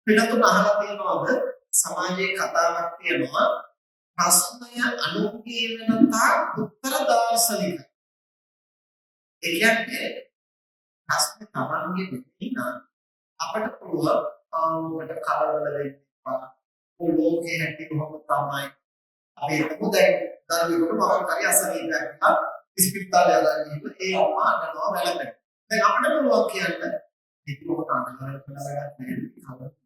පිටුතුන අහලා තියෙනවද සමාජයේ කතාවක් තියෙනවා ප්‍රශ්නය අනුන්ගේ වෙනතා උත්තර දාර්ශනික. ඒ කියන්නේ ප්‍රශ්න තමන්ගේ නෙවෙයි නම් අපිට පුළුවන් ආවකට කලබල වෙන්න එපා. ලෝකේ හැටි කොහොම තමයි. අපි හිතමු දැන් දරුවෙකුට මොකක් හරි අසනීපයක් වුණා ඉස්පිරිතාලේ යනවා ගිහින් ඒ අම්මා අඬනවා වැළපෙනවා. දැන් අපිට පුළුවන් කියන්න ඒක මොකට අඬනවා කියලා නැහැ.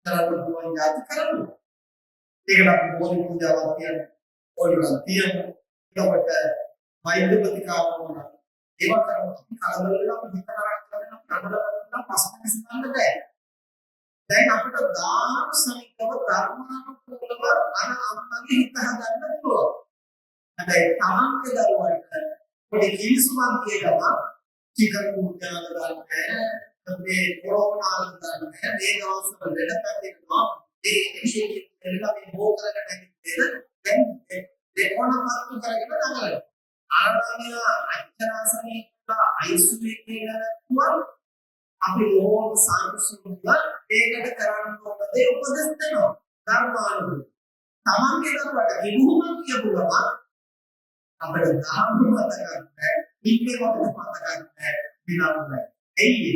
කරන්න පුළුවන් යාති කරන්න. ඒකට අපි මොකද පුජාවක් කියන්නේ? ඔයගොල්ලෝ තියමු. ඒකට වෛද්‍ය ප්‍රතිකාර වුණා. ඒවා කරමු. කලබල වෙලා අපි හිතනවා කරන ප්‍රබලවන්න ප්‍රශ්න විසඳන්න බෑ. දැන් අපිට දාර්ශනිකව ධර්මානුකූලව අර අම්මගේ හිත හදන්න පුළුවන්. හැබැයි තමන්ගේ දරුවන්ට පොඩි කිවිසුමක් කියනවා චිකන් මුත්‍යාල ගන්න මේ කොරෝනා ගන්න මේ දවස්වල ලෙඩ පැතිරෙනවා ඒ විශේෂ දෙයක් මේ මොකකට නැතිද දැන් දෙකොණමත්තු කරගෙන නගලනවා ආරම්භය අච්චරාසනේ අයිසුවේ කියලා අපි ඕම සංසුන්ව ඒකට කරන්න ඕනේ උපදෙස් දෙනවා ධර්මානුකූලව තමන්ගේ දරුවට කිව්වම කියපුවම අපිට ධර්ම මත ගන්න ඉන්නේ මොකද මත ගන්න විනාඩියක් එයි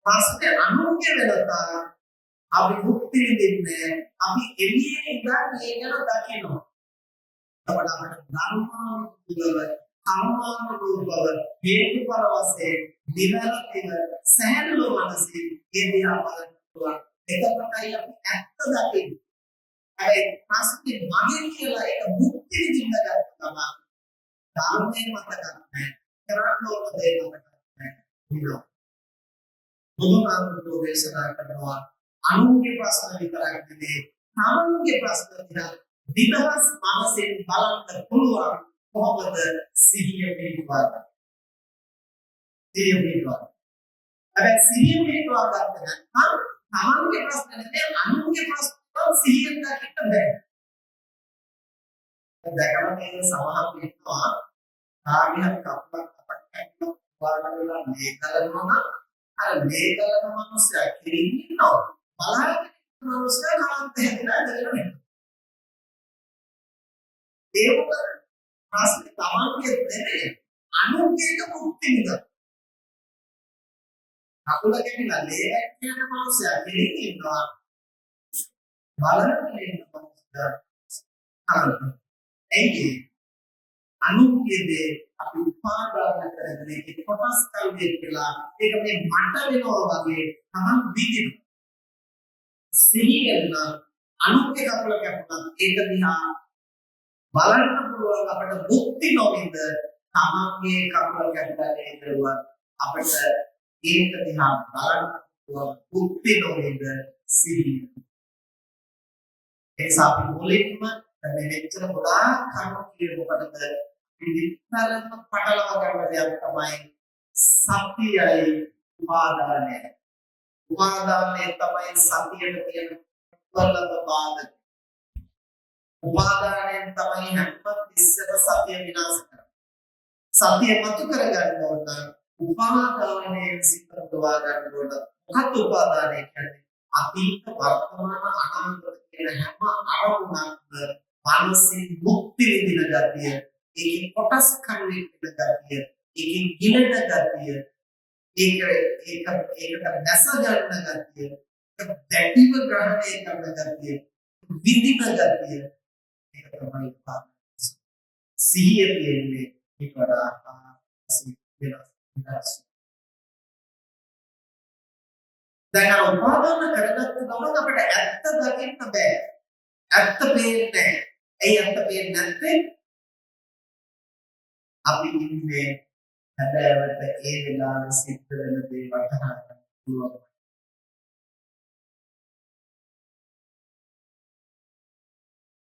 ප්‍රශ්නේ අනුන්ගේ වෙනතා අපි මුක්ති විඳින්නේ අපි එළියේ ඉඳන් ඒ ගැන දකිනවා අපිට ධර්මානුකූලව කර්මානුකූලව හේතුඵල වශයෙන් දිනලතිව සෑහළු මනසින් ඒ දිහා බලන්න පුළුවන් එතකොටයි අපි ඇත්ත දකින්නේ ඒ ප්‍රශ්නේ මගේ කියලා ඒක මුක්ති විඳින්න ගත්තම ධර්මයේ මත ගන්න කරන්න ඕන දේ මත ගන්න බුදුහාමුදුරුවෝ දේශනා කරනවා අනුන්ගේ ප්‍රශ්න විතරක් නෙවෙයි තමන්ගේ ප්‍රශ්න දිහා විදහස් මනසෙන් බලන්න පුළුවන් කොහොමද සිහිය පිටවද සිහිය පිටවද හැබැයි සිහිය පිටවද නැත්නම් තමන්ගේ ප්‍රශ්න නෙවෙයි අනුන්ගේ ප්‍රශ්න සිහියෙන් දකින්න බෑ දැකලා තියෙන සමහර පිටනවා කාර්යයක් කප්පක් අපට වාරවල මේ කරනවා අර මේ කරන මනුස්සයා කිරින්නේ නෝ බලන්න මනුස්සයා කාන්ත හැදලා දෙන්නේ ඒක ප්‍රශ්න තමන්ගේ දෙන්නේ අනුන්ගේක මුක්ති නේද අකුල කෙනිලා ලේ කියන මනුස්සයා කිරින්නේ නෝ බලන්න මේ මනුස්සයා කාන්ත එන්නේ අනුන්ගේ අපි උපාදාන කරගෙන ඒක කොටස් කල්පේ කියලා ඒක මේ මට වෙනවා වගේ තමන් විදින සිහියෙන් අනුන්ගේ කකුල කැපුණා ඒක දිහා බලන්න පුළුවන් අපිට මුක්ති නොවින්ද තමන්ගේ කකුල කැපුණා නේදවත් අපිට ඒක දිහා බලන්න පුළුවන් මුක්ති නොවින්ද සිහිය ඒ සාපි මුලින්ම මේ මෙච්චර ගොඩාක් කරුණු කියනකොටද විතරම පටලවා ගන්න දෙයක් තමයි සතියයි උපාදානය. උපාදානය තමයි සතියට තියෙන ප්‍රබලම බාධක. උපාදානයෙන් තමයි හැමතිස්සෙම සතිය විනාශ කරන්නේ. සතිය මතු කර ගන්න ඕන උපාදානයෙන් සිත ප්‍රවා ගන්න ඕන. මොකක්ද උපාදානය කියන්නේ? අතීත වර්තමාන අනාගත කියන හැම අරමුණක්ම මානසික මුක්ති විඳින ගතිය ඒකේ කොටස් කන්නේ ගතිය ඒකේ ගිලෙන ගතිය ඒකට නැස ගන්න ගතිය දැඩිව ග්‍රහණය කරන ගතිය විඳින ගතිය ඒක තමයි සිහිය කියන්නේ ඒක වඩා වෙනස් දැන් අර උපාදාන කරගත්ත ගමන් අපිට ඇත්ත දකින්න බෑ ඇත්ත පේන්නේ ඇයි ඇත්ත පේන්නේ නැත්තේ අපි ඉන්නේ හැබැයිවට ඒ වෙලාවේ සිද්ධ වෙන දේ වටහා ගන්න පුළුවන්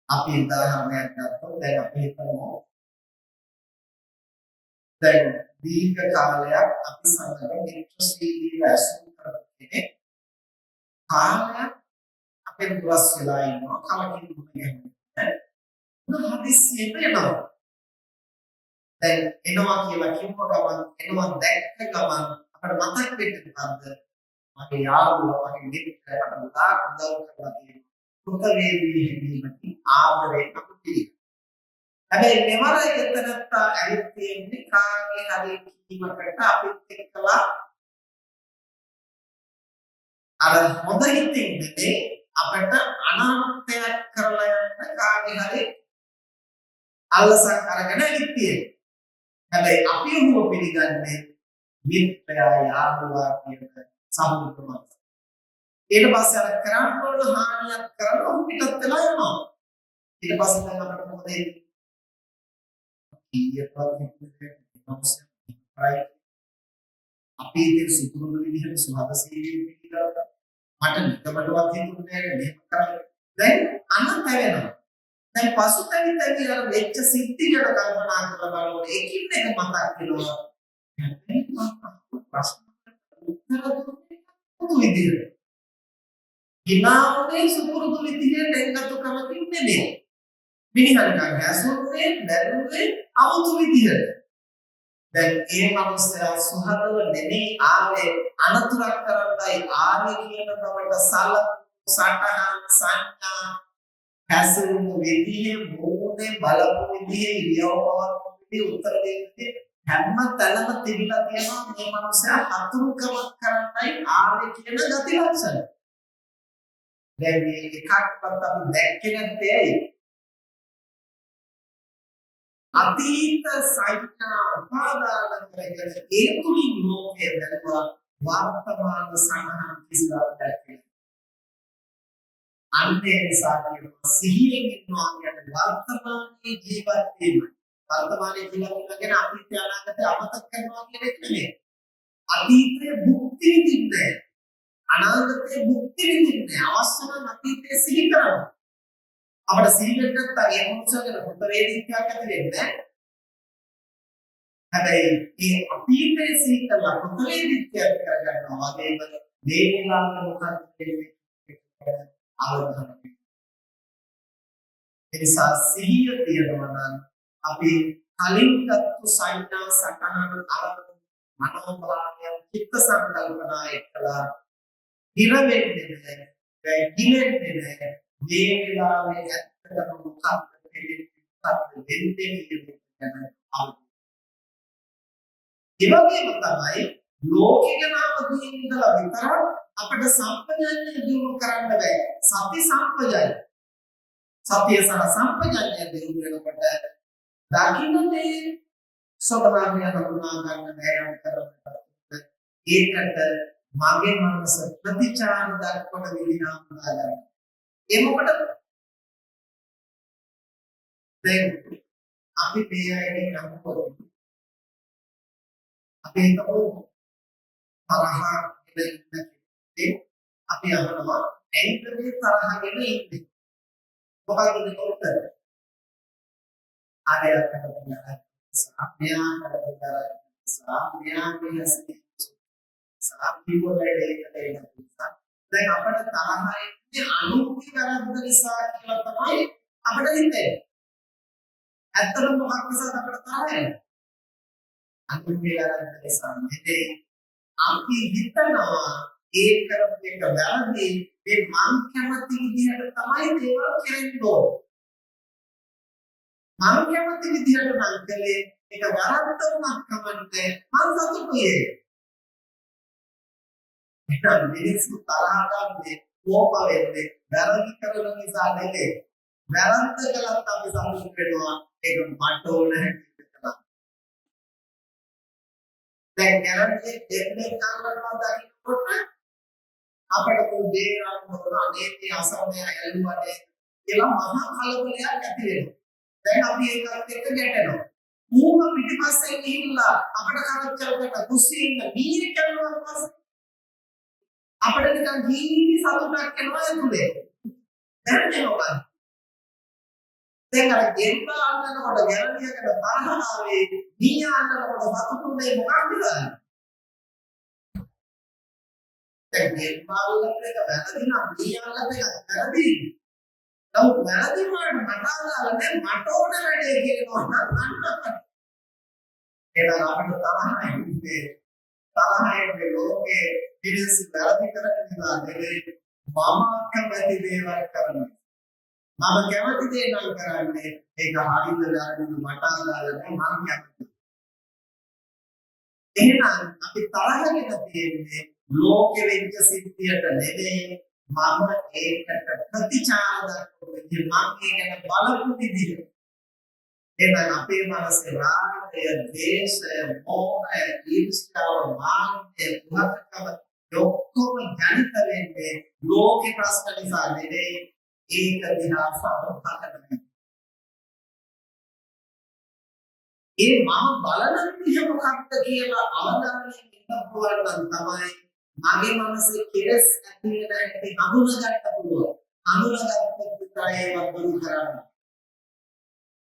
අපි උදාහරණයක් ගත්තොත් දැන් අපි හිතමු දැන් දීර්ඝ කාලයක් අපි සංගම මිත්‍රශීලීව ඇසුරු කරපු කෙනෙක් කාලයක් අපේ දුරස් වෙලා ඉන්නවා කලකින් දුන්නේ හදිස්සියෙම එනවා දැන් එනවා කියලා කිව්ව ගමන් එනවා දැක්ක ගමන් අපිට මතක් වෙන්නේ මොකද්ද? මගේ යාළුවා මගේ මිත්‍රයාට උදා උදව් කරලා තියෙනවා. කෘතවේදී හැදීමකින් ආදරයෙන් අපි පිළිගන්නවා. හැබැයි මෙවර එතනත්ත ඇවිත් තියෙන්නේ කාගේ හරි කීමකට අපිත් එක්කලා අර හොඳ හිතින් නෙමෙයි අපිට අනාත්මයක් කරලා යන්න කාගේ හරි අල්ලසක් අරගෙන ඇවිත් තියෙන්නේ. හැබැයි අපි ඔහුව පිළිගන්නේ මිත්‍රයා යාළුවා කියන සම්මුතියම. ඊට පස්සේ අර කරන්න ඕන හානියක් කරලා ඔහු පිටත් වෙලා යනවා. ඊට පස්සේ දැන් අපිට මොකද වෙන්නේ? අපි ඉතින් සුපුරුදු විදිහට සුහදශීලී පිළිගත්තා. මට නිකමටවත් හිතුනේ නැහැ මේක කරන්න. දැන් අනතැවෙනවා. දැන් පසුතැවි තැවි අර වෙච්ච සිද්ධි ගැන කල්පනා කරලා බලනකොට එකින් එක මතක් වෙනවා. ප්‍රශ්න උත්තර දුන්නේ පුදු විදිහට. ගිනාවනේ සුපුරුදු විදිහට එන්නතු කමකින් නෙමෙයි. මිනිහට ගැසුන්නේ බැලුවේ අමුතු විදිහට. දැන් ඒ මනුස්සයා සුහදව නෙමෙයි ආවේ අනතුරක් කරන්නයි ආවේ කියන බවට සටහන් සංඥා පැසුණු විදිහේ මොහොතේ බලපු විදිහේ ඉරියව්වක් විදිහේ උත්තර දෙන්නේ හැම තැනම තිබිලා තියෙනවා මේ මනුස්සයා අතුරුකමක් කරන්නයි ආවේ කියන ගති ලක්ෂණ. දැන් මේ එකක්වත් අපි දැක්කේ නැත්තේ ඇයි? අතීත සංඥා උපාදාන කරගෙන ඒ තුලින් ලෝකයේ දැනුවා වර්තමාන සමාන කිසිවක් දැක්කේ. අන්තේ නිසා කියනවා සිහියෙන් ඉන්නවා කියන්නේ වර්තමානයේ ජීවත් වීම. වර්තමානයේ ජීවත් වීම කියන්නේ අතීත අනාගතය අමතක කරනවා කියන එක නෙමෙයි. අතීතයේ භුක්ති විඳින්නේ අනාගතයේ භුක්ති විඳින්නේ අවශ්‍ය නම් අතීතයේ සිහි කරනවා. අපිට සිහි වෙන්න නැත්නම් ඒ මොහොතේ හොඳ වේදිකාවක් ඇති වෙන්නේ නැහැ. හැබැයි මේ අතීතයේ සිහි කරලා හොඳ වේදිකාවක් කරගන්නවා වගේම මේ වෙලාවට මොකක්ද වෙන්නේ? අවබෝධ. ඒ නිසා සිහිය තියනවා නම් අපි කලින් ගත්තු සංඥා සටහන අරමුණු මනෝභාවය චිත්ත සංකල්පනා එක්කලා හිර වෙන්නේ නැහැ. වැగిලෙන්නේ නැහැ. මේ වෙලාවේ ඇත්තටම මොකක්ද වෙන්නේ කියන අවබෝධය. ඒ වගේම තමයි ලෝකේ ගැන අවබෝධයෙන් ඉඳලා විතර අපිට සම්පජඤ්ඤය දියුණු කරන්න බෑ. සති සම්පජඤ්ඤය. සතිය සහ සම්පජඤ්ඤය දියුණු වෙනකොට දකින්නේ සෝතමාන්‍ය හඳුනා ගන්න බැහැ කරන්නේ. ඒකට මගේ මනස ප්‍රතිචාර දක්වන විදිහම හදාගන්න. ඒ මොකටද? දැන් අපි මේ අයගේ නම් කරමු. අපි හිතමු තරහ ඉඳන් අපි අහනවා ඇයිද මේ තරහගෙන ඉන්නේ? මොකක්ද මේ උත්තර? ආයතන කරලා සාප්‍යා කරලා සාප්‍යා සාප්‍යා දැන් අපිට තරහ එන්නේ අනුන්ගේ වැරද්ද නිසා කියලා තමයි අපිට හිතෙන්නේ. ඇත්තටම මොකක් නිසාද අපිට තරහ එන්නේ? අනුන්ගේ වැරද්ද නිසා නෙවෙයි. අපි හිතනවා ඒ කරපු එක වැරදි මේ මං කැමති විදිහට තමයි දේවල් කෙරෙන්න ඕන. මං කැමති විදිහට නම් කළේ ඒක වැරද්ද වුණත් කමන්නේ මං සතුටුයි. ඒක මිනිස්සු තරහ ගන්නේ කෝප වෙන්නේ වැරදි කරන නිසා නෙවෙයි. වැරද්ද කළත් අපි සතුටු වෙනවා ඒක මට ඕන හැටියට කරා. දැන් ගැරන්ටි දෙන්නේ කාරණා දකින්නකොට අපිට පොඩේ අරමුණ අනේදී අසරණය ඇල්ලුවානේ කියලා මහා කලබලයක් ඇති වෙනවා. දැන් අපි ඒකත් එක්ක ගැටෙනවා. ඌම පිටිපස්සේ ගිහිල්ලා අපිට කරච්චලකට කුස්සියෙන් බීරි කරනවා පස්සේ අපිට නිකන් ජීවිතي සතුටක් එනවා ඇතුලේ. දැනෙනවා. දැන් අර ගෙම්බා අන්නනකොට ගැරන්ටියකට තරහාවේ මීයා අන්නනකොට සතුටුනේ මොකක්ද? දැන් ගෙම්බාවලට එක වැරදි නම් මීයාලට එක වැරදි. නමුත් වැරදි වලට මට අදාළ මට ඕන වැඩේ කියනවා නම් අන්න එනවා අපිට තරහයි. තරහේ ලෝකේ පිරිසි වැරදි කරන නිසා නෙවෙයි මම කැමති දේවල් කරනවා. මම කැමති දේ නම් කරන්නේ ඒක හරියද වැරදිද මට අදාළ නැහැ මම කැමති. එහෙනම් අපි තරහගෙන තියෙන්නේ ලෝකෙ වෙච්ච සිද්ධියට නෙවෙයි මම ඒකට ප්‍රතිචාර දක්වන්නේ මම ඒක ගැන බලපු විදිහ. එහෙනම් අපේ මනසේ රාගය, ද්වේෂය, මෝහය, ඊර්ෂ්‍යාව, මාන්නය, දුකකම ඔක්කොම ජනිත වෙන්නේ ලෝකේ ප්‍රශ්න නිසා නෙවෙයි ඒක දිහා සමහරකට. ඒ මම බලන විදිහ මොකක්ද කියලා අවධානයෙන් ඉන්න පුළුවන් නම් තමයි මගේ මනසේ කෙලස් ඇති වෙන හැටි හඳුනගන්න පුළුවන්. හඳුනගත්තොත් විතරයි ඒක දුරු කරන්නේ.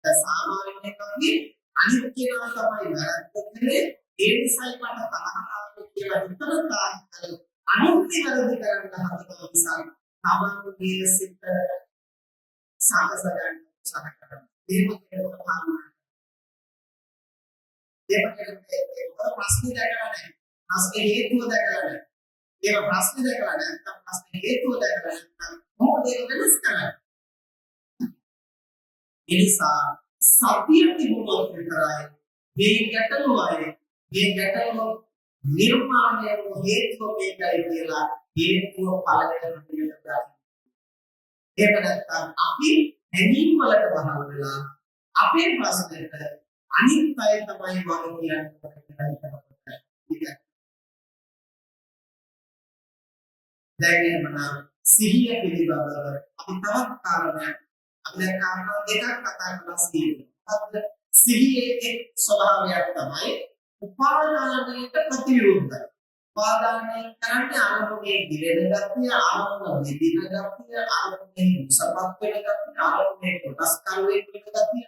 සාමාන්‍යයෙන් අපි අනිත් කෙනා තමයි වැරද්දන්නේ ඒ නිසායි මට තරහ කියලා හිතන තාක්කල් අනුන්ගේ වැරදි කරන්න හදන නිසා තමන්ගේ සිත සාකස ගන්න උත්සාහ කරනවා. ඒක ප්‍රශ්නේ දැකලා නැහැ. ප්‍රශ්නේ හේතුව දැකලා නැහැ. ඒක ප්‍රශ්නේ දැකලා නැත්නම් ප්‍රශ්නේ හේතුව දැකලා නැත්නම් මොකද ඒක වෙනස් කරන්නේ? ඒ නිසා සතිය තිබුණොත් විතරයි මේ ගැටලුවයි මේ ගැටලුව නිර්මාණය හේතුව මේකයි කියලා හේතුව ඵලයෙන් පිළිගන්නවා. ඒක නැත්නම් අපි හැඟීම් වලට වහල් වෙලා අපේ ප්‍රශ්නෙට අනිත් අය තමයි වගේ කියන්නේ. දැන් එහෙනම් සිහිය පිළිබඳව අපි තවත් කාරණයක් අපි දැන් කාරණා දෙකක් කතා කරලා සිහිය. සිහියේ එක් ස්වභාවයක් තමයි උපාදානයට ප්‍රතිවිරුද්ධයි. උපාදානය කරන්නේ අරමුණේ දිලෙන ගතිය, අරමුණ විදින ගතිය, අරමුණේ මුසපත් වෙන ගතිය, අරමුණේ කොටස් කරු වෙන ගතිය.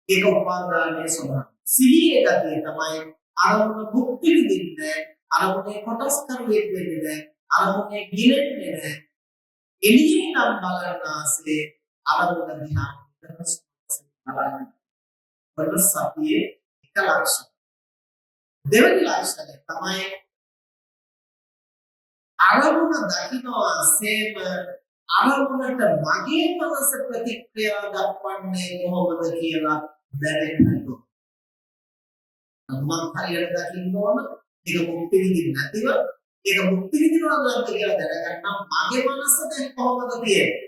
ඒක උපාදානයේ ස්වභාවය. සිහියේ ගතිය තමයි අරමුණ භුක්ති විඳින්නේ, අරමුණේ කොටස් කරු වෙන්නේ නැහැ, අරමුණේ ගිලෙන්නේ නැහැ. එළියෙන් නම් බලනාසේ අරමුණ දිහා බලන්න. සතියේ එක ලක්ෂණ. දෙවෙනි ලක්ෂණය තමයි අරමුණ දකින්නාසේම අරමුණට මගේ මනස ප්‍රතික්‍රියා දක්වන්නේ කොහොමද කියලා දැනෙන්න ඕන. මම හරියට දකින්න ඕන ඒක මුක්ති විඳින්න නැතිව ඒක මුක්ති විඳිනවා නම් කියලා දැනගන්න මගේ මනස දැන් කොහොමද තියෙන්නේ.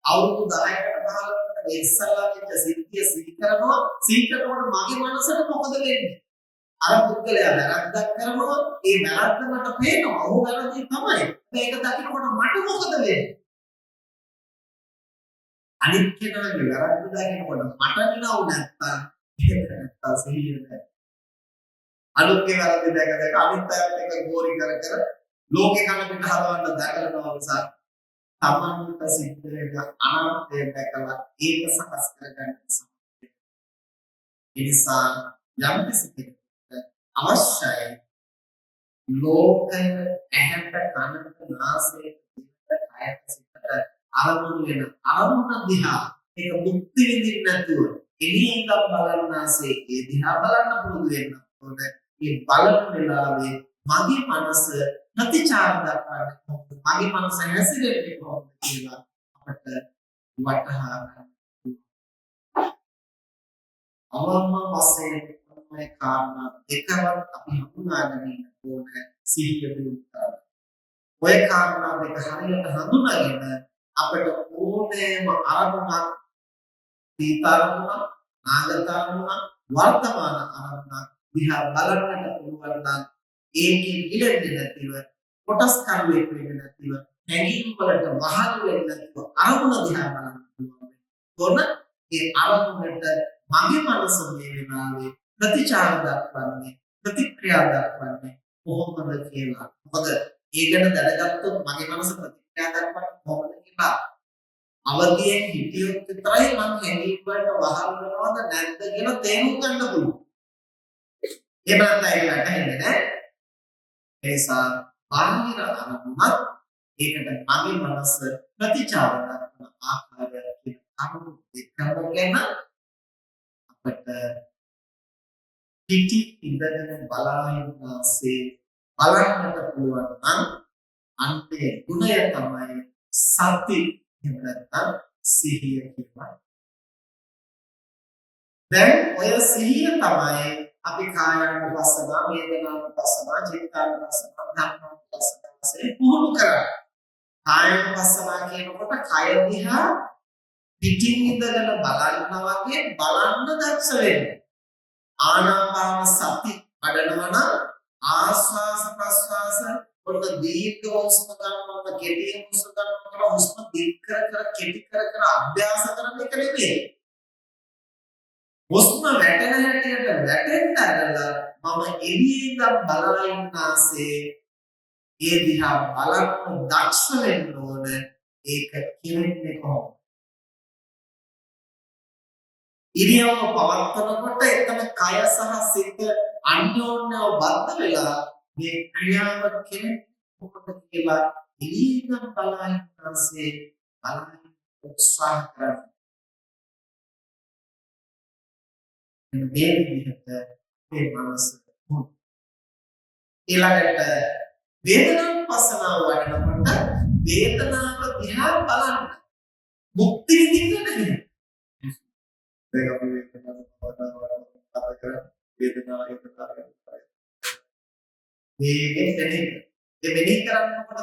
අවුරුදු 10කට 15කට ඉස්සල්ලා වෙච්ච සිද්ධිය සීකරනකොට මගේ මනසට මොකද වෙන්නේ? අර පුද්ගලයා වැරද්දක් කරනවා ඒ වැරද්ද මට පේනවා ඔහු වැරදි තමයි. මේක දකිනකොට මට මොකද වෙන්නේ? අනිත් කෙනාගේ වැරද්ද දකිනකොට මට නිනව නැත්තම් ඒක නැත්තම් සිහිය නැහැ. අනුන්ගේ වැරද්ද දැක දැක අනිත් අයත් එක්ක ගෝරි කර කර ලෝකේ කන පිට හරවන්න දකලනවා නිසා තමන්ට සිද්ධ වෙන අනර්ථය දැකලා ඒක සකස් කරගන්න සම්පූර්ණ. ඒ නිසා යම් කිසි අවශ්‍යයි ලෝකය ඇහැට කනට නාසයට දිවට කයට සිතට අරමුණු වෙන අරමුණ දිහා ඒක මුක්ති විඳින්න නැතුව එළියෙන් බලන්නාසේ ඒ දිහා බලන්න පුරුදු වෙන්න ඕනේ. මේ බලන වෙලාවේ මගේ මනස ප්‍රතිචාර දක්වන්නේ කොහොමද? මගේ මනස හැසිරෙන්නේ කොහොමද කියලා අපට වටහා ගන්න. අවම වශයෙන් මේ කාරණා දෙකවත් අපි හඳුනාගෙන ඉන්න ඕනේ සිහිය දියුණුව. ඔය කාරණා දෙක හරියට හඳුනාගෙන අපිට ඕනෑම අරමුණක් තීතරමුණක් නාගතරමුණක් වර්තමාන අරමුණක් දිහා බලන්නට පුළුවන් නම් ඒකේ ඉලෙන්නේ නැතිව කොටස් කරුවෙක් වෙන්නේ නැතිව හැඟීම් වලට වහල් වෙන්නේ නැතිව අරමුණ දිහා බලන්න පුළුවන්. තොන ඒ අරමුණට මගේ මනස මේ වෙනාවේ ප්‍රතිචාර දක්වන්නේ ප්‍රතික්‍රියා දක්වන්නේ කොහොමද කියලා. මොකද ඒ ගැන දැනගත්තොත් මගේ මනස ප්‍රතික්‍රියා දක්වන්නේ කොහොමද කියලා අවදියෙන් හිතියොත් විතරයි මම හැඟීම් වලට වහල් වෙනවද නැද්ද කියලා තේරුම් ගන්න පුළුවන්. එහෙම නැත්නම් ඒක වැටහෙන්නේ නැහැ. ඒ නිසා බාහිර අරමුණක් ඒකට මගේ මනස ප්‍රතිචාර දක්වන ආකාරය කියන අරමුණු දෙකම ගැන අපිට පිටි ඉඳගෙන බලාහින්නාසේ බලන්නට පුළුවන් නම් අන්තේ ගුණය තමයි සති එහෙම නැත්නම් සිහිය කියලා. දැන් ඔය සිහිය තමයි අපි කායානුපස්සනා, වේදනානුපස්සනා, චිත්තානුපස්සනා, ධම්මානුපස්සනා වශයෙන් පුහුණු කරන්නේ. කායානුපස්සනා කියනකොට කය දිහා පිටින් ඉඳගෙන බලනවා වගේ බලන්න දක්ෂ වෙන්න. ආනාපාන සති වඩනවා නම් ආස්වාස ප්‍රස්වාස පොඩ දීර්ඝ හුස්ම ගන්නකොට කෙටි හුස්ම ගන්නකොට හුස්ම දීර්ඝ කර කෙටි කර අභ්‍යාස කරන එක නෙමෙයි. හුස්ම වැටෙන හැටියට වැටෙන්න අරලා මම එළියේ ඉඳන් බලලා ඉන්නාසේ ඒ දිහා බලන්න දක්ෂ වෙන්න ඕන. ඒක කියන්නේ කොහොමද? ඉරියව්ව පවත්වනකොට එතන කය සහ සිත අන්‍යෝන්‍යව බද්ධ වෙලා මේ ක්‍රියාව කෙරෙන්නේ කොහොමද කියලා ඉරියව්ව බලන පස්සේ බලන්න උත්සාහ කරන්න. මේ විදිහට මේ මනස ඊළඟට වේදනානුපස්සනාව වඩනකොට වේදනාව දිහා බලන්න මුක්ති විඳින්න නැහැ. දැන් අපි වේදනාව මෙනෙහි කරනකොට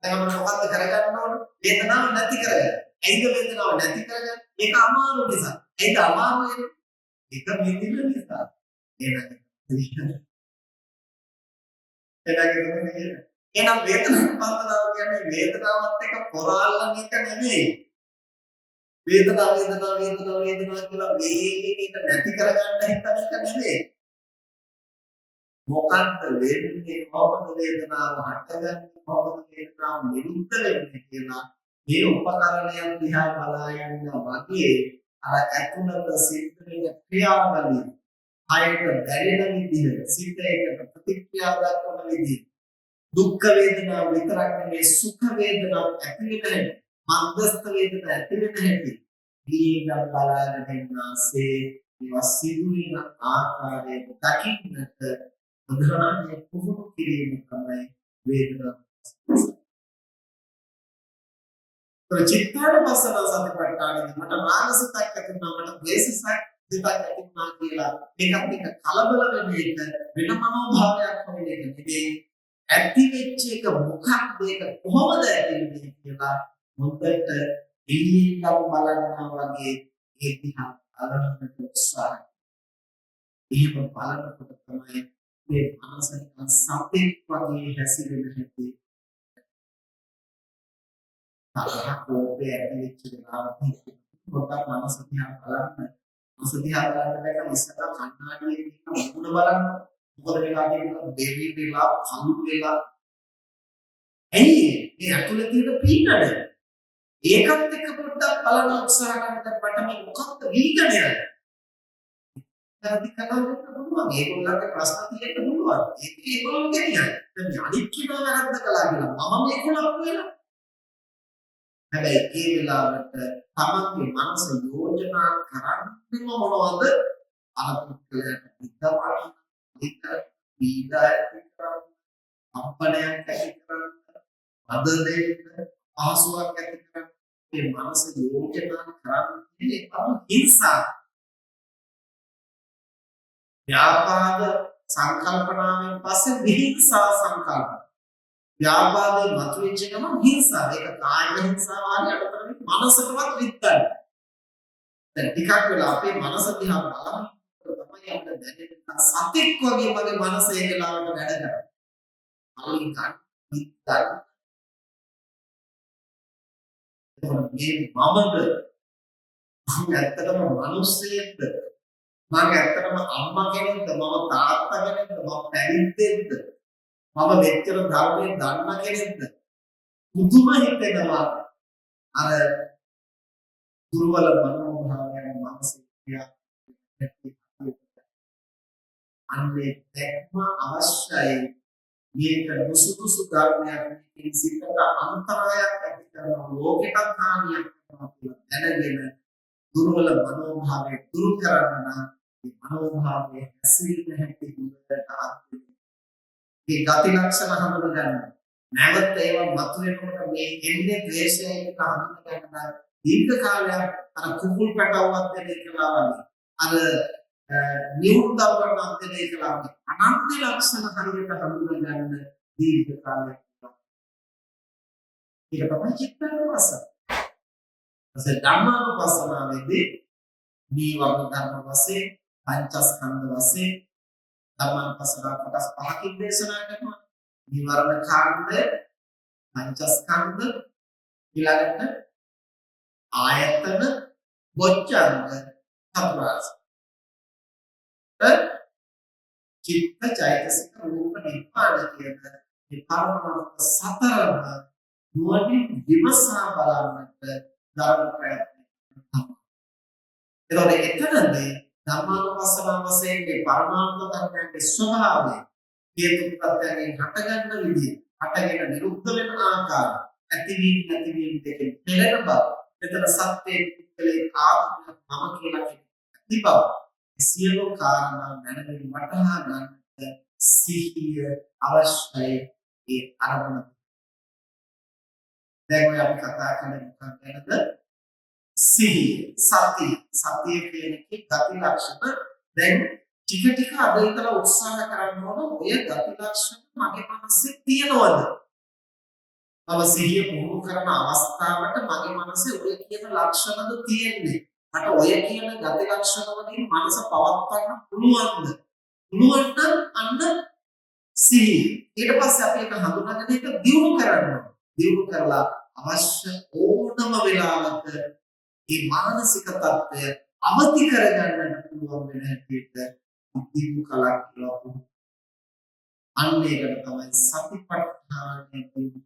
දැන් අපිට මොකක්ද කරගන්න ඕන? වේදනාව නැති කරගන්න. ඇයිද වේදනාව නැති කරගන්න? ඒක අමාරු නිසා. ඒක අමාරු වෙන්නේ. ඒක මෙදින නිසා. එහෙනම් වේදනානුපස්සනාව කියන්නේ වේදනාවත් එක්ක පොරාලන එක නෙමෙයි. වේදනාව කියලා වේගයෙන් නැති කරගන්න හිතන එක නෙමෙයි. මොකක්ද වෙන්නේ? කොහොමද වේදනාව හටගන්නේ? කොහොමද වේදනාව නිරුද්ධ වෙන්නේ කියලා මේ උපකරණයන් දිහා බලා යන්න වගේ අර ඇතුළත සිද්ධ වෙන ක්‍රියාවලිය ආයත දැනෙන විදිහ සිතේකට ප්‍රතික්‍රියා දක්වන විදිහ දුක් වේදනාව විතරක් නෙමෙයි සුඛ වේදනාව ඇති වෙන මන්දස්ත වේදනාව ඇති වෙන හැටි දීගම් බලාගෙන ඉන්නාසේ ඒවා සිදුවෙන ආකාරය දකින්නට උදාහරණයක් පුහුණු කිරීම තමයි වේදනාව. චිත්තානුපස්සන සතිපට්ඨානෙ මට මානසිකයක් ඇති වුණා මට ද්වේෂයක් දෙයක් ඇති වුණා කියලා මේකත් එක කලබල වෙන එක වෙන මනෝභාවයක් වගේ නෙමෙයි ඇති වෙච්ච එක මොකක්ද ඒක කොහොමද ඇති වෙන්නේ කියලා මොකද එළියෙන් බලනවා වගේ ඒ දිහා බලන්න උත්සාහ. එහෙම බලනකොට තමයි මේ මානසික සතෙක් වගේ හැසිරෙන හැටි කෝපය ඇති වෙච්ච වෙලාවට පොඩ්ඩක් මනස දිහා බලන්න. මනස දිහා බලන්න බැලුවා ඉස්සරහ කණ්ණාඩියේ තියෙන මුණ බලන්න. මොකද වෙලා තියෙන්නේ දෙවි වෙලා කළු වෙලා. ඇයි මේ ඇතුලේ තියෙන පීඩන? ඒකත් එක්ක පොඩ්ඩක් බලන්න උත්සාහ කරනකොට මට මේ මොකක්ද වීගණය? හරි කතාවක් කරනවා මේගොල්ලන්ගේ ප්‍රශ්න තියෙන්න පුළුවන්. ඒගොල්ලෝ කියන්නේ දැන් අනිත් කෙනා වැරද්ද කළා කියලා මම මේගොල්ලෝ වෙලා හැබැයි ඒ වෙලාවට තමන්ගේ මනස යෝජනා කරන්නේ මොනවද? අනුකූලයට විද්‍යාවක් විතර පීඩාවක් කරන කම්පනයක් ඇති කරන අද දෙන්න ආසුවක් ඇති කරන මේ මනස යෝජනා කරන්නේ තම හිංසා ව්‍යාපාද සංකල්පනාවෙන් පස්සේ විහිංසා සංකල්ප ව්‍යාපාදේ මතුවෙච්ච ගමන් හිංසා ඒක කාය හිංසාව වගේ අතරේ මනසටවත් විත්තයි. දැන් ටිකක් වෙලා අපේ මනස දිහා බලන තමයි අපිට දැනෙන සතෙක් වගේ මගේ මනස ඒ වෙලාවට වැඩ කරනවා. අලින් ගන්න විත්තයි. මේ මමද මම ඇත්තටම මිනිස්සෙක්ද? මම ඇත්තටම අම්මා කෙනෙක්ද? මම තාත්තා කෙනෙක්ද? මම පැවිද්දෙක්ද? මම මෙච්චර ධර්මයෙන් දන්න කෙනෙක්ද? මුදුම හිතෙනවා අර දුර්වල මනෝභාවයන් මානසික ක්‍රියා අන්නේ දැක්ම අවශ්‍යයි. මේක දුසුදුසු ධර්මයක් සිතට අන්තරායක් ඇති කරන ලෝකෙට හානියක් කරනවා කියලා දැනගෙන දුර්වල මනෝභාවය දුරු කරන්න මනෝභාවයේ හැසිරෙන හැටි දුරට ආත්මය. මේ ගති ලක්ෂණ හඳුන ගන්න. නැවත ඒවා මතුවෙනකොට මේ එන්නේ ද්වේෂය කියලා හඳුන ගන්න. දීර්ඝ කාලයක් අර කුකුල් පැටවවත් දෙන එකලා වගේ. අර නියුත්තවරණ දෙන එකලා වගේ. අනන්ත ලක්ෂණ හරියට හඳුන ගන්න දීර්ඝ කාලයක්. ඒක තමයි චිත්තානුපස්සන. අසල් ධම්මානුපස්සනාවේදී නීවරණ ධර්ම වශයෙන් පංචස්කන්ධ වශයෙන් ධම්මානුපස්සනා කොටස් පහකින් දේශනා කරනවා. නීවරණ කාණ්ඩය, පංචස්කන්ධ, ඊළඟට ආයතන, බොජ්ජංග, චතුරාර්ය. චිත්ත චෛතසික රූප නිපාත කියන මේ පරමාර්ථ සතරම නුවණින් විමසා බලන්නට ධර්ම ප්‍රයත්න කරනවා. එතකොට එතනදී ධර්මානුපස්සනාව වශයෙන් මේ පරමාර්ථ ධර්මයන්ගේ ස්වභාවය හේතු ප්‍රත්‍යයෙන් හටගන්න විදිහ, හටගෙන නිරුද්ධ වෙන ආකාරය, ඇතිවීම නැතිවීම දෙකෙන් පෙළෙන බව, එතන සත්‍යයේ පිටකලේ ආත්මය මම කියලා ඇති බව, සියලු කාරණා මනමින් වටහා ගන්නට සිහිය අවශ්‍යයි. ඒ අරමුණ දැන් අපි කතා කරන්නේ මොකක්ද ගැනද? සිහිය, සතිය. සතිය කියන්නේ ගති ලක්ෂණ. දැන් ටික ටික අද ඉඳලා උත්සාහ කරන්න ඕන ඔය ගති ලක්ෂණ මගේ මනසේ තියෙනවද? මම සිහිය පුහුණු කරන අවස්ථාවට මගේ මනසේ ඔය කියන ලක්ෂණද තියෙන්නේ? මට ඔය කියන ගති ලක්ෂණ වලින් මනස පවත්වන්න පුළුවන්ද? පුළුවන් නම් අන්න සිහිය. ඊට පස්සේ අපි ඒක හඳුනාගෙන ඒක දියුණු කරන්න ඕන. දියුණු කරලා අවශ්‍ය ඕනම වෙලාවක මේ මානසික තත්ත්වය අවදි කරගන්නට පුළුවන් වෙන හැටියට දියුණු කලක් කියලා. අන්න ඒකට තමයි සතිපට්ඨානය කියන්නේ.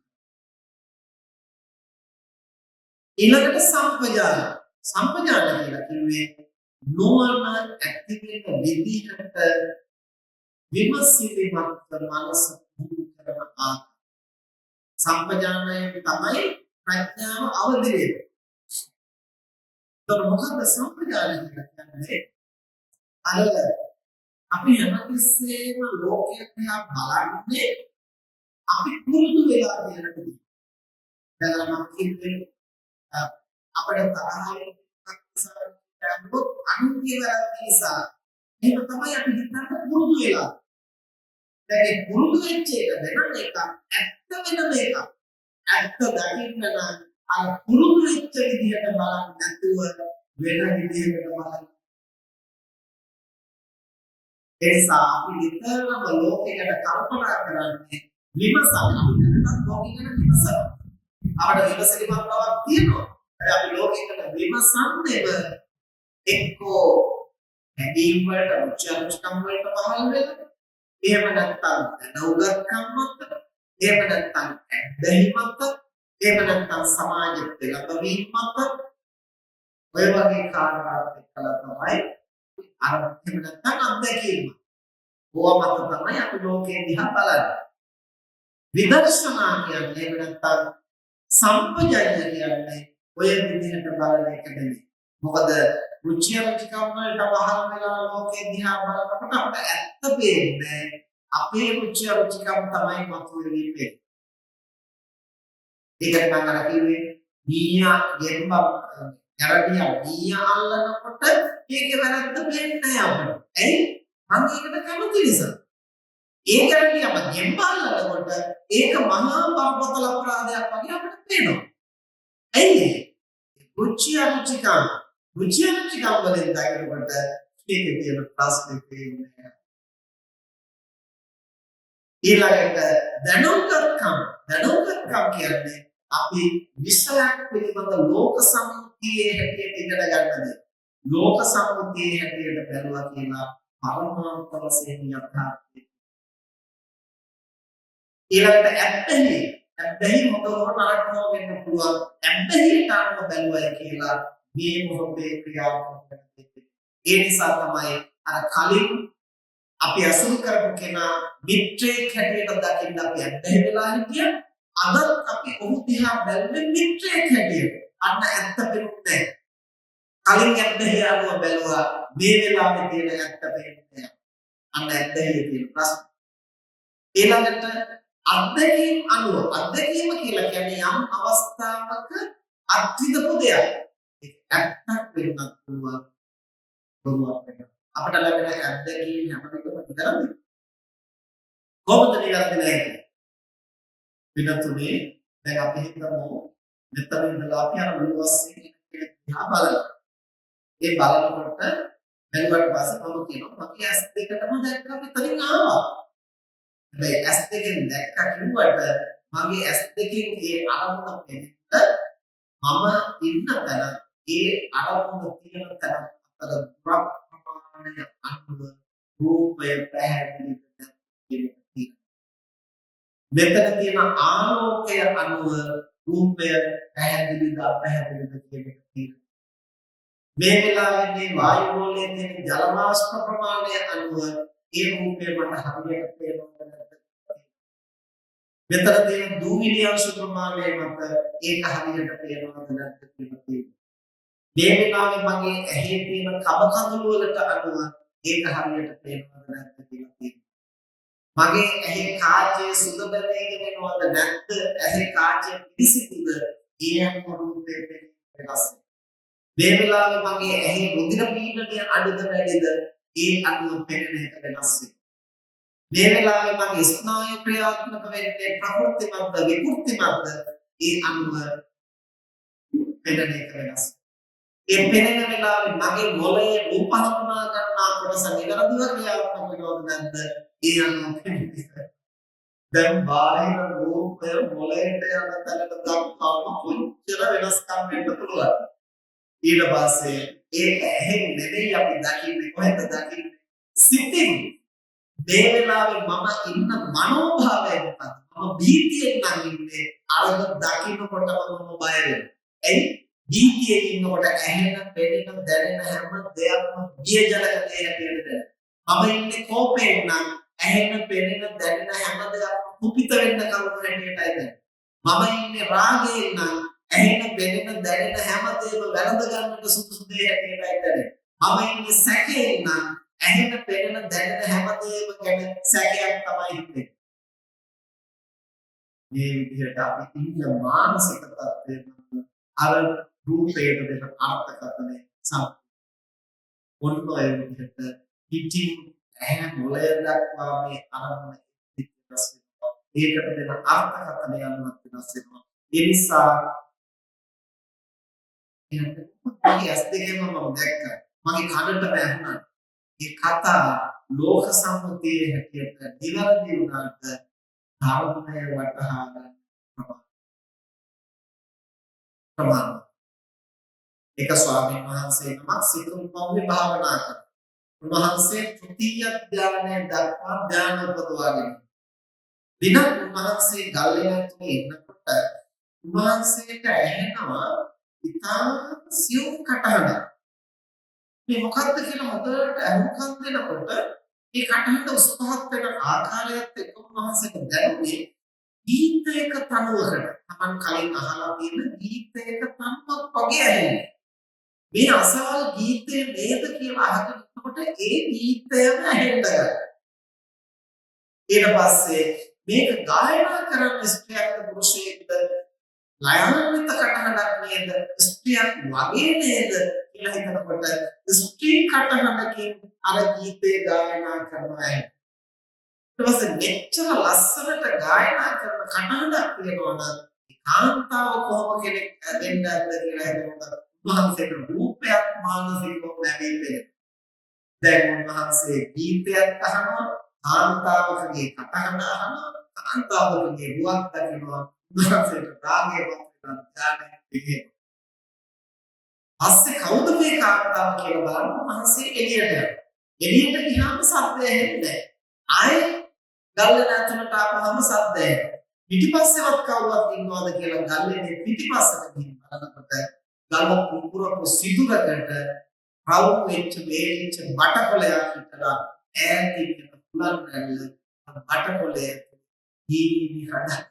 ඊළඟට සම්පජාන. සම්පජාන කියලා කිව්වේ නුවණ ඇති වෙන විදිහට විමසිලිමත් මනස පුහුණු කරන ආකාරය. සම්පජානයෙන් තමයි ප්‍රඥාව අවදි වෙන්නේ. මොකද සම්ප්‍රදාය කියන්නේ අර අපි හැමතිස්සෙම ලෝකයේ දිහා බලන්නේ අපි පුරුදු වෙලා තියෙන දේ. දැන් මම කියන්නේ අපේ තරහේ කක්සාරෝ අනුකේවර නිසා මේක තමයි අපි හිතන්න පුරුදු වෙලා. දැන් ඒ පුරුදු වෙච්ච එක වෙන එක ඇත්ත වෙන මේක. ඇත්ත දකින්න නම් අර පුරුදු වෙච්ච විදිහට බලන්න නැතුව වෙන විදිහකට බලන්න. ඒසා අපි විතරම ලෝකයකට කල්පනා කරන්නේ විමසන අපිට ලෝකයකට විමසන. අපිට විමසලිමත් බවක් තියෙනවා. අපි ලෝකයකට විමසන්නේම එක්කෝ හැදීම් වලට උච්චාරණ වලට පහළ වෙනවා. එහෙම නැත්නම් නෞගත්කම් මත, එහෙම නැත්නම් බැහිමත්, එහෙම නැත්නම් සමාජ පෙළඹවීම මත ඔය වගේ කාරණාත් එක්කලා තමයි අර එහෙම නැත්නම් අත්දැකීම. ඕවා මත තමයි අපි ලෝකේ දිහා බලන්නේ. විදර්ශනා කියන්නේ එහෙම නැත්නම් සම්පජඤ්ඤ කියන්නේ ඔය විදිහට බලන එක නෙමෙයි. මොකද රුචි අරුචිකම් වලට වහල් වෙලා ලෝකේ දිහා බලනකොට අපිට ඇත්ත පේන්නේ අපේ රුචි අරුචිකම් තමයි මතුවෙන්නේ. ඒකට මම අර කිව්වේ මීයා ගෙම්බ කරඩියා මීයා අල්ලනකොට ඒකේ වැරද්ද පේන්නේ නැහැ අපිට. ඇයි? මම ඒකට කැමති නිසා. ඒ කරඩියාම ගෙම්බ අල්ලනකොට ඒක මහා බරපතල අපරාධයක් වගේ අපිට පේනවා. ඇයි? රුචි අරුචිකම් වලින් දකිනකොට ඒකේ තියෙන ප්‍රශ්නේ පේන්නේ. ඊළඟට දැනුම්කම් කියන්නේ අපි විශ්වයක් පිළිබඳ ලෝක සම්මුතියේ හැටියට ඉගෙන ගන්නද ලෝක සම්මුතියේ හැටියට බැලුවා කියලා පරමාර්ථ වශයෙන් යථාර්ථය. ඊළඟට ඇබ්බැහි මොකද නරකව වෙන්න පුළුවන්. ඇබ්බැහිට අනුව බැලුවයි කියලා මේ මොහොතේ ක්‍රියාත්මක වෙන්නේ. ඒ නිසා තමයි අර කලින් අපි අසුරු කරපු කෙනා මිත්‍රයෙක් හැටියට දකින්න අපි ඇබ්බැහි වෙලා හිටියා. අදත් අපි ඔහු දිහා බැලුවේ මිත්‍රයෙක් හැටියට. අන්න ඇත්ත පෙනුනේ. කලින් ඇද්දහිය අනුව බැලුවා මේ වෙලාවේ තියෙන ඇත්ත පේන්නේ අන්න ඇද්දහිය තියෙන ප්‍රශ්න. ඊළඟට අත්දැකීම් අනුව අත්දැකීම කියලා කියන්නේ යම් අවස්ථාවක අත්විඳපු දෙයක්. ඒක ඇත්තක් වෙන්නත් පුළුවන් බොරුවක් වෙන්න. අපට ලැබෙන අත්දැකීම් හැම එකම නිතරම කොහොමද නිරන්තර නැහැ. පිටුනේ දැන් අපි හිතමු මෙතන ඉඳලා අපි අර උළුවස්සේ කියන දිහා බලනවා. ඒ බලනකොට බැලුවට පස්සේ මම කියනවා මගේ ඇස් දෙකටම දැක්කම මෙතනින් ආවා. හැබැයි ඇස් දෙකෙන් දැක්ක කිව්වට මගේ ඇස් දෙකෙන් ඒ අරමුණ පෙනෙන්න මම ඉන්න තැන ඒ අරමුණ තියෙන තැන අතර දුරක් ප්‍රමාණය අනුව රූපය පැහැදිලි වෙනවා. මෙතන තියෙන ආලෝකය අනුව රූපය පැහැදිලිද අපැහැදිලිද කියන එක තියෙනවා. මේ වෙලාවේ මේ වායු ගෝලයේ තියෙන ජල වාෂ්ප ප්‍රමාණය අනුව ඒ රූපය මට හරියට පේනවා නැත්නම් මෙතන තියෙන දූවිලි අංශ ප්‍රමාණය මත ඒක හරියට පේනවද නැත්නම් තියෙනවා. මේ වෙලාවේ මගේ ඇහි තියෙන කබ කඳුළු වලට අනුව ඒක හරියට පේනවද නැත්නම් තියෙනවා. මගේ ඇහි කාචය සුද බැලගෙන එනවද නැත්ද ඇහි කාචය පිරිසිදුද ඒ අනුව රූපේ වෙනස්. මේ වෙලාවේ මගේ ඇහි රුධිර පීඩනය අඩුද වැඩිද ඒ අනුව පෙනෙන එක වෙනස් වෙනවා. මේ වෙලාවේ මගේ ස්නායු ක්‍රියාත්මක වෙන්නේ ප්‍රකෘතිමත්ද විකෘතිමත්ද ඒ අනුව පෙනෙන එක වෙනස්. ඒ පෙනෙන වෙලාවේ මගේ මොළයේ රූප හඳුනා ගන්නා කොටස නිවැරදිව ක්‍රියාත්මක වෙනවද නැද්ද ඒ අනුව පෙනෙන එක. දැන් බාහිර රූපය මොළයට යන තැනට දක්වාම කොච්චර වෙනස්කම් වෙන්න පුළුවන්. ඊට පස්සේ ඒක ඇහෙන් නෙමෙයි අපි දකින්නේ කොහෙද දකින්නේ සිතින්. මේ වෙලාවේ මම ඉන්න මනෝභාවය මොකක්ද? මම භීතියෙන් නම් ඉන්නේ අරක දකින්නකොටම මම බය වෙනවා. එයි භීතියෙන් ඉන්නකොට ඇහෙන පෙනෙන දැනෙන හැම දෙයක්ම බිය ජනක දෙයක් මම ඉන්නේ කෝපයෙන් නම් ඇහෙන පෙනෙන දැනෙන හැම දෙයක්ම කුපිත වෙන්න කරුණු හැටියටයි දැනෙන්නේ. මම ඉන්නේ රාගයෙන් නම් ඇහෙන පෙනෙන දැනෙන හැම දෙයක්ම වැළඳ ගන්නට සුදුසු දෙයක් හැටියටයි දැනෙන්නේ. මම ඉන්නේ සැකයෙන් නම් ඇහෙන පෙනෙන දැනෙන හැම දෙයක්ම ගැන සැකයක් තමයි හිතෙන්නේ. මේ විදිහට අපි ඉන්න මානසික තත්ත්වය අර රූපයට දෙන අර්ථකථනය ඔන්න ඔය විදිහට පිටින් ඇහැ මොළය දක්වා මේ අරමුණ වෙනස් වෙනවා. ඒකට දෙන අර්ථකථනය අනුව වෙනස් වෙනවා. ඒ නිසා මගේ ඇස් දෙකෙන්ම මම දැක්කා. මගේ කනට වැහුණා. මේ කතා ලෝක සම්මුතියේ හැටියට නිවැරදි වුණාට ධර්මය වටහා ගන්න ප්‍රමාණ. එක ස්වාමීන් වහන්සේ නමක් සිතුම් පොම්බේ භාවනා කරා. උන්වහන්සේ තෘතීය ධානය දක්වා ධානය උපදවාගෙන. දිනක් උන්වහන්සේ ගල්ලෙන්ට එනකොට උන්වහන්සේට ඇහෙනවා ඉතාම සියුම් කටහඬක්. මේ මොකක්ද කියලා හොඳට අහුම්කම් දෙනකොට මේ කටහඬ උස් පහත් වෙන ආකාරයත් එක්ක උන්වහන්සේට දැනුනේ ගීතයක තනුවකට. Taman කලින් අහලා තියෙන ගීතයක තනුවක් වගේ ඇහෙන්නේ. මේ අසවල් ගීතය නේද කියලා අහගෙන ඉන්නකොට ඒ ගීතයම ඇහෙන්න ගත්තා. ඊට පස්සේ මේක ගායනා කරන ස්ත්‍රියක්ද පුරුෂයෙක්ද ලයන්විත කටහඬක් නේද ස්ත්‍රියක් වගේ නේද කියලා හිතනකොට ස්ත්‍රී කටහඬකින් අර ගීතේ ගායනා කරනවා. ඊට පස්සේ මෙච්චර ලස්සනට ගායනා කරන කටහඬක් තියෙනවා නම් කාන්තාව කොහොම කෙනෙක් දෙන්නද කියලා හිතනකොට උන්වහන්සේට රූපයක් මානසිකව ලැබෙන්නේ. දැන් උන්වහන්සේ ගීතයක් අහනවා, කාන්තාවකගේ කටහඬ අහනවා, කාන්තාවකගේ රුවක් දකිනවා. උන්වහන්සේට රාගය වතුන ඥානය පිළිගන්න. පස්සේ කවුද මේ කාන්තාව කියලා බලන්න උන්වහන්සේ එළියට යනවා. එළියට ගියාම සද්දය ඇහෙන්නේ නැහැ. ආයේ ගල්ලෙන ඇතුළට ආපුවම සද්දය. පිටිපස්සෙවත් කවුරුත් ඉන්නවද කියලා ගල්ලේ පිටිපස්සට ගිහින් බලනකොට ගල පුපුරපු සිදුරකට රවුම් වෙච්ච වේලිච්ච බටකොළයක් හිටලා ඈතින් පුලන් රැල්ල බටකොළේ දීවි හදා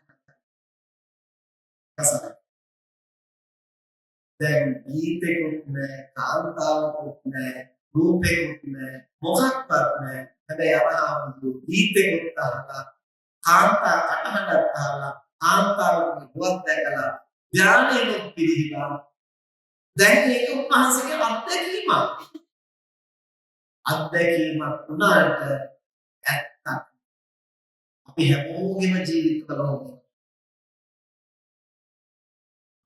කසන. දැන් ගීතෙකුත් නෑ, කාන්තාවකුත් නෑ, රූපෙකුත් නෑ, මොකක්වත් නෑ. හැබැයි අරහාමුදුරු ගීතෙකුත් අහලා, කාන්තා කටහඬක් අහලා, කාන්තාවගේ පුවත් දැකලා, ධානයෙත් පිළිහිලා. දැන් ඒක උන්වහන්සේගේ අත්දැකීමක් වුණාට ඇත්තක්. අපි හැමෝගෙම ජීවිතවල හොමු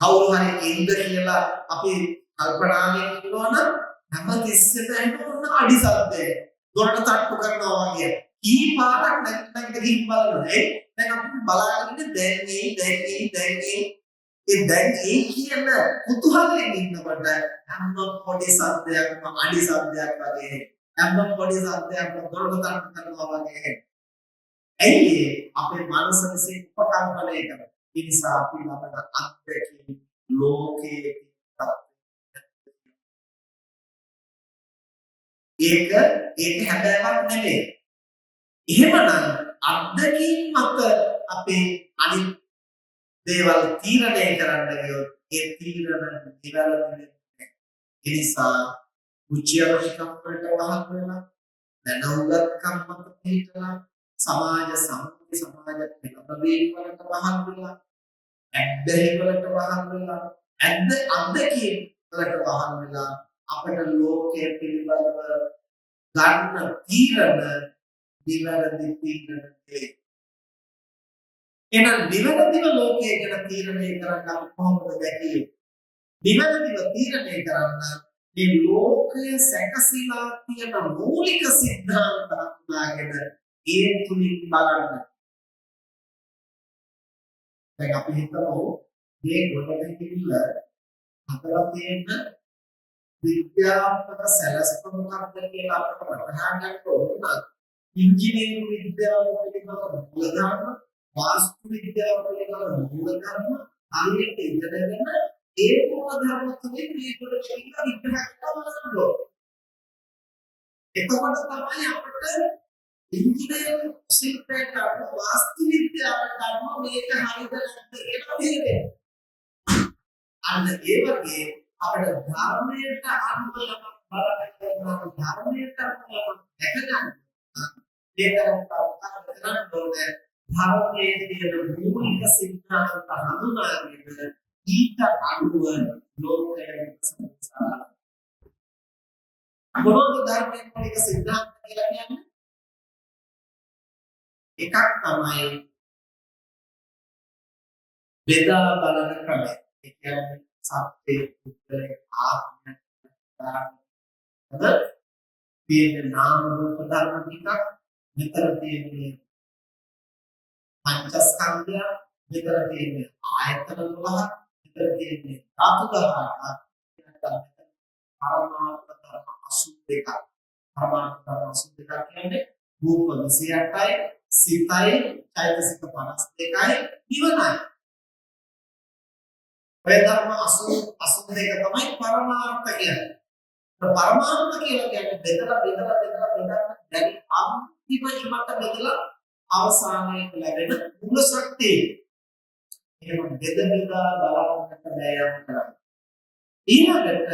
කවුරු හරි ඉන්න කියලා අපි කල්පනාවෙන් ඉන්නවා නම් හැමතිස්සෙම එන්න අඩි සද්දේ දොරට තට්ටු කරනවා වගේ කී පාරක් නැත්නම් ගිහින් බලනවා දැන් අපි බලාගෙන දැන් ඒ කියන කුතුහලයෙන් ඉන්නකොට හැම පොඩි සද්දයක්ම අඩි සද්දයක් වගේ හැම පොඩි සද්දයක්ම දොරට තට්ටු කරනවා වගේ ඇයි අපේ මනස විසින් උපකල්පනය කරනවා ඒ නිසා අපි ලබන අත්දැකීම් ලෝකයේ ඒක හැබෑවක් නෙමෙයි. එහෙමනම් අත්දැකීම් මත අපේ අනිත් දේවල් තීරණය කරන්න ගියොත් ඒ තීරණ නිවැරදි වෙන්නේ. ඒ නිසා උච්චාරණකම් වලට වහල් වෙනවා. දැනුගත්කම් මත පිටලා සමාජ සම්ප්‍රදාය සමාජ පෙළඹවීම් වලට වහල් වෙනවා. ඇබ්බැහි වලට වහල් වෙලා අත්දැකීම් වලට වහල් වෙලා අපේ ලෝකයේ පිළිබඳව ගන්න තීරණ නිවැරදි තීරණ නෙවෙයි. එහෙනම් නිවැරදිව ලෝකයේ ගැන තීරණය කරන්න අපි කොහොමද දැකියේ? නිවැරදිව තීරණය කරන්න මේ ලෝකයේ සැකසීලා තියෙන මූලික සිද්ධාන්ත අනුගාගෙන ඒ තුලින් බලන්න. දැන් අපි හිතමු මේ ගොඩනැගිල්ල හදලා තියෙන විද්‍යාත්මක සැලැස්ම මොකක්ද කියලා අපිට වටහා ගන්න ඕන නම් ඉංජිනේරු විද්‍යාව පිළිබඳ මූලධර්ම වාස්තු විද්‍යාව පිළිබඳ මූලධර්ම හරියට ඉගෙනගෙන ඒ මූලධර්ම තුලින් මේ ගොඩනැගිල්ල විග්‍රහ කරන්න ඕන. එතකොට තමයි අපිට ඉංජිනේරු ශිල්පයට වාස්තු විද්‍යාවට අනුව මේක හරියද නැද්ද කියලා තේරෙන්නේ. අන්න ඒ වගේ අපිට ධර්මයට අනුව බලන්න ධර්මයට අනුව දැකගන්න. ඒකට කරන්න ඕනේ ධර්මයේ තියෙන මූලික සිද්ධාන්ත හඳුනාගෙන ඊට අනුව ලෝකයේ සංස්කාර. මොනවද ධර්මයේ මූලික සිද්ධාන්ත කියලා කියන්නේ? එකක් තමයි බෙදා බලන ක්‍රමය. ඒ කියන්නේ සත්‍ය පුද්ගලයේ ආත්මය තියෙන නාම රූප ධර්ම ටිකක් මෙතන තියෙන්නේ පංචස්කන්ධය මෙතන තියෙන්නේ ආයතන 12 මෙතන තියෙන්නේ ධාතු 18 පරමාර්ථ ධර්ම 82ක් පරමාර්ථ ධර්ම 82ක් කියන්නේ රූප 28යි සිතයි චෛතසික 52යි නිවනයි. ඔය ධර්ම 82 තමයි පරමාර්ථ කියන්නේ. පරමාර්ථ කියලා කියන්නේ බෙදලා දැන් අන්තිම ඉමත බෙදලා අවසානයේ ලැබෙන මුල ශක්තිය. එහෙනම් බෙදලා බලන්නට බෑයම් කරන්න. ඊළඟට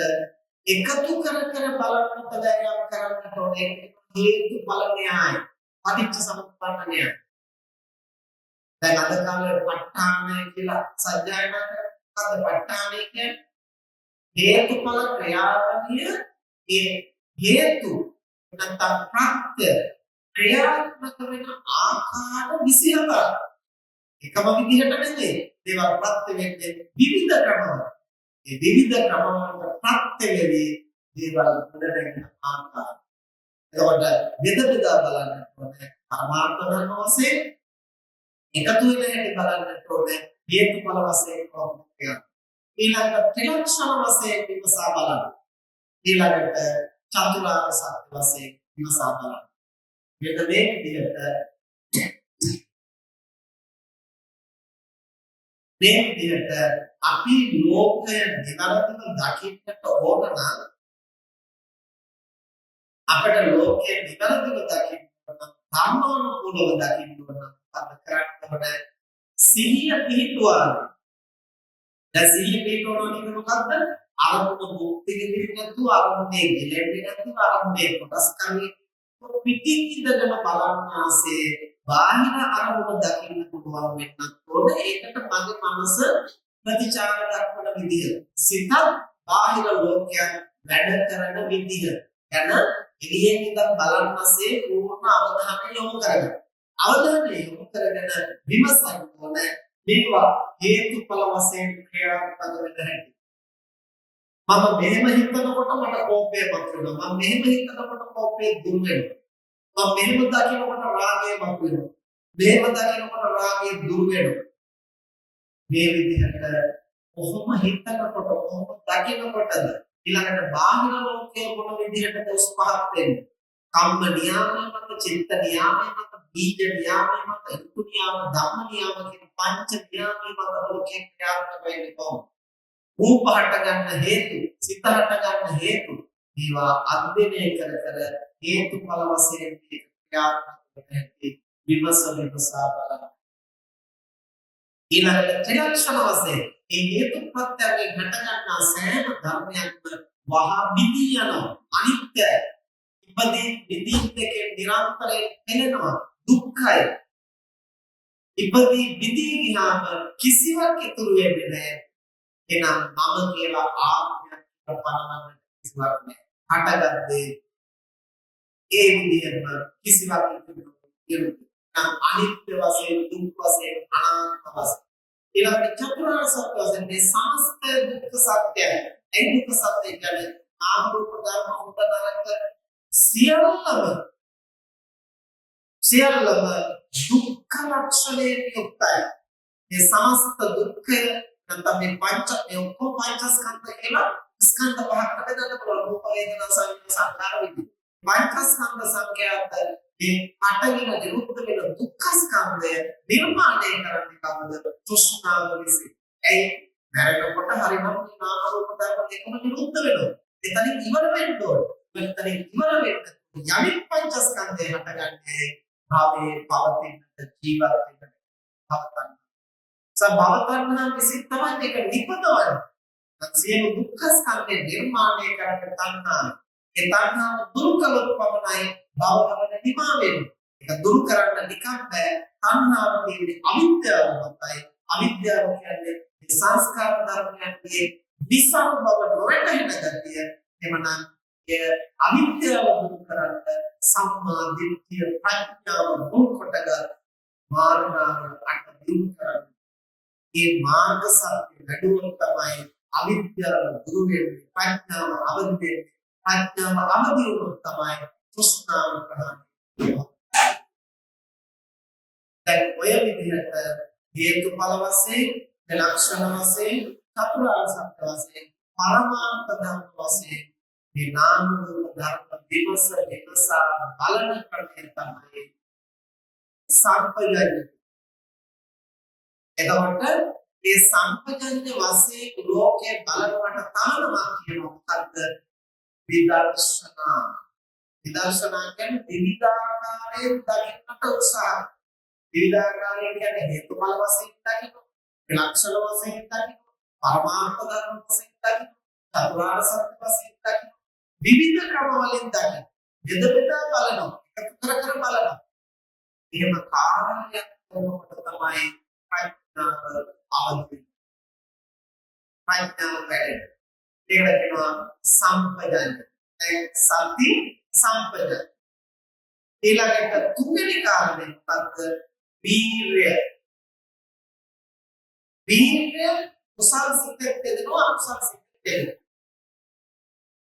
එකතු කර බලන්නට බෑයම් කරන්නට ඕනේ හේතු ඵල න්‍යාය. පටිච්ච සමුප්පන්න න්‍යාය. දැන් අද කාලේ ප ဋ ාණය කියලා සත්‍යයනා කරද්දී ප ဋ ාණය කියන්නේ හේතුඵල ක්‍රියාවලිය ඒ හේතු නැත්නම් ප්‍රත්‍ය ක්‍රියාත්මක වෙන ආකාර 27ක්. එකම විදිහට නෙමෙයි. ඒවා ප්‍රත්‍ය වෙන්නේ විවිධ ක්‍රමවල. ඒ විවිධ ක්‍රමවල ප්‍රත්‍ය වෙවි දේවල් ගොඩනැගෙන ආකාර. එතකොට බෙදා බලන්න ඕනේ පරමාර්ථ ධර්ම වශයෙන් එකතු වෙන හැටි බලන්න ඕනේ හේතුඵල වශයෙන් කොහොමද කියන්නේ. ඊළඟට ත්‍රිලක්ෂණ වශයෙන් විමසා බලන්න. ඊළඟට චතුරාර්ය සත්‍ය වශයෙන් විමසා බලන්න. මෙන්න මේ විදිහට අපි ලෝකය නිවැරදිව දකින්නට ඕන නම් අපට ලෝකයේ නිවැරදිව දකින්න ධර්මානුකූලව දකින්න ඕන අපට කරන්න ඕනේ සිහිය පිහිටුවා. දැන් සිහිය පිහිටවනවා කියන්නේ මොකක්ද? අරමුණ භුක්ති විඳින්න නැතුව අරමුණේ ගෙලෙන්නේ නැතුව අරමුණේ කොටස් කරන්නේ පිටින් ඉඳගෙන බලන්නාසේ බාහිර අරමුණ දකින්න පුළුවන් වෙන්නත් ඕන. ඒකට මගේ මනස ප්‍රතිචාර දක්වන විදිය. සිත බාහිර ලෝකයන් වැඩ කරන විදිය. යන එළියෙන් ඉඳන් බලන්නාසේ පූර්ණ අවධානය යොමු කරගන්න. අවධානය යොමු කරගෙන විමසන්න ඕන. මේවා හේතුඵල වශයෙන් ක්‍රියාත්මක වෙන හැටි. මම මෙහෙම හිතනකොට මට කෝපය මතුවෙනවා. මම මෙහෙම හිතනකොට කෝපය දුර වෙනවා. මම මෙහෙම දකිනකොට රාගය මතුවෙනවා. මෙහෙම දකිනකොට රාගය දුර වෙනවා. මේ විදිහට කොහොම හිතනකොට කොහොම දකිනකොටද ඊළඟට බාහිර ලෝකයේ මොන විදිහටද උස් පහත් වෙන්නේ? කම්ම නියාමය මත, චිත්ත නියාමය මත, බීජ නියාමය මත, ඍතු නියාම, ධම්ම නියාම කියන පංච නියාමය මත ලෝකේ ක්‍රියාත්මක වෙන්නේ කොහොමද? රූප හට ගන්න හේතු, සිත හට ගන්න හේතු, ඒවා අධ්‍යයනය කර හේතුඵල වශයෙන් ක්‍රියාත්මක වෙන්නේ විමසා බලන්න. ඊළඟට ත්‍රිලක්ෂණ වශයෙන් මේ හේතු ප්‍රත්‍යයෙන් හට ගන්නා සෑම ධර්මයක්ම වහා බිඳී යනවා. අනිත්‍යයි. ඉපදී බිඳීම් දෙකේ නිරන්තරයෙන් පෙළෙනවා. දුක්ඛයි. ඉපදී බිඳී ගියාම කිසිවක් ඉතුරු වෙන්නේ නැහැ. එනම් මම කියලා ආත්මයක් පනවන්න කිසිවක් නැහැ. හටගත්තේ ඒ විදිහම කිසිවක් ඉතුරු වෙන්නේ නම් අනිත්‍ය වශයෙන්, දුක් වශයෙන්, අනාත්ම වශයෙන් ඊළඟට චතුරාර්ය සත්‍ය වශයෙන් මේ සමස්ත දුක්ඛ සත්‍යයි. ඒ දුක්ඛ සත්‍ය කියන්නේ නාම රූප ධර්ම උපදානක සියල්ලම දුක්ඛ ලක්ෂණයෙන් යුක්තයි. මේ සමස්ත දුක්ඛය නැත්නම් මේ ඔක්කොම පංචස්කන්ධ කියලා ස්කන්ධ පහකට බෙදන්න පුළුවන්. රූප වේදනා සංඥා සංකාර විදිහට. පංචස්කන්ධ සංඛ්‍යාත මේ අටගෙන නිරුද්ධ වෙන දුක්ඛ ස්කන්ධය නිර්මාණය කරන්නේ කවුද? තෘෂ්ණාව විසින්. ඒ නැරෙනකොට හරිනම් මේ නාම රූප ධර්ම දෙකම නිරුද්ධ වෙනවා. එතනින් ඉවර වෙන්න ඕන. එතනින් ඉවර වෙන්න යලිත් පංචස්කන්ධය හටගන්නේ භවයේ පවතින ජීවත් වෙන භවතන්. භවතණ්හා විසින් තමයි මේක නිපදවන්නේ. සියලු දුක්ඛ ස්කන්ධේ නිර්මාණය කරන තණ්හා. ඒ තණ්හාව දුරු කළොත් පමණයි භවගමන නිමා වෙන්නේ. ඒක දුරු කරන්න නිකම් බෑ. තණ්හාව කියන්නේ අවිද්‍යාව මතයි. අවිද්‍යාව කියන්නේ සංස්කාර ධර්මයන්ගේ විසම බව නොවැටහෙන ගතිය. එමනම් ඒ අවිද්‍යාව දුරු කරන්න සම්මා දිට්ඨිය ප්‍රඥාව මුල් කොටගත් මාර්ගාංග අට දිනු කරන්න. ඒ මාර්ග සත්‍ය වැඩුවොත් තමයි අවිද්‍යාව දුරු වෙන්නේ, ප්‍රඥාව අවදි වෙන්නේ. ප්‍රඥාව අවදි වුණොත් තමයි තෘෂ්ණාව ප්‍රහාණය වෙන්නේ. දැන් ඔය විදිහට හේතුඵල වශයෙන්, ලක්ෂණ වශයෙන්, චතුරාර්ය සත්‍ය වශයෙන්, පරමාර්ථ ධර්ම වශයෙන් මේ නාම රූප ධර්ම විමසා බලන ක්‍රමය තමයි සම්පජඤ්ඤය. එතකොට මේ සම්පජඤ්ඤ වශයෙන් ලෝකේ බලනවට තානමක් කියන මොකද්ද? විදර්ශනා. විදර්ශනා කියන්නේ විවිධාකාරයෙන් දකින්නට උත්සාහ. විවිධාකාරයෙන් කියන්නේ හේතුඵල වශයෙන් දකින්න, ලක්ෂණ වශයෙන් දකින්න, පරමාර්ථ ධර්ම වශයෙන් දකින්න, චතුරාර්ය සත්‍ය වශයෙන් දකින්න, විවිධ ක්‍රම වලින් දකින්න. බෙදා බලනවා, එකතු කර බලනවා. එහෙම කාර්යයක් කරනකොට තමයි ප්‍රඥාව අවදි. ප්‍රඥාව වැඩෙන. ඒකට කියනවා සම්පජඤ්ඤය. දැන් සති සම්පජඤ්ඤය. ඊළඟට තුන්වෙනි කාරණේ මොකද්ද? වීර්ය. වීර්ය කුසල සිතේ දෙනවා, අකුසල සිතේ දෙනවා.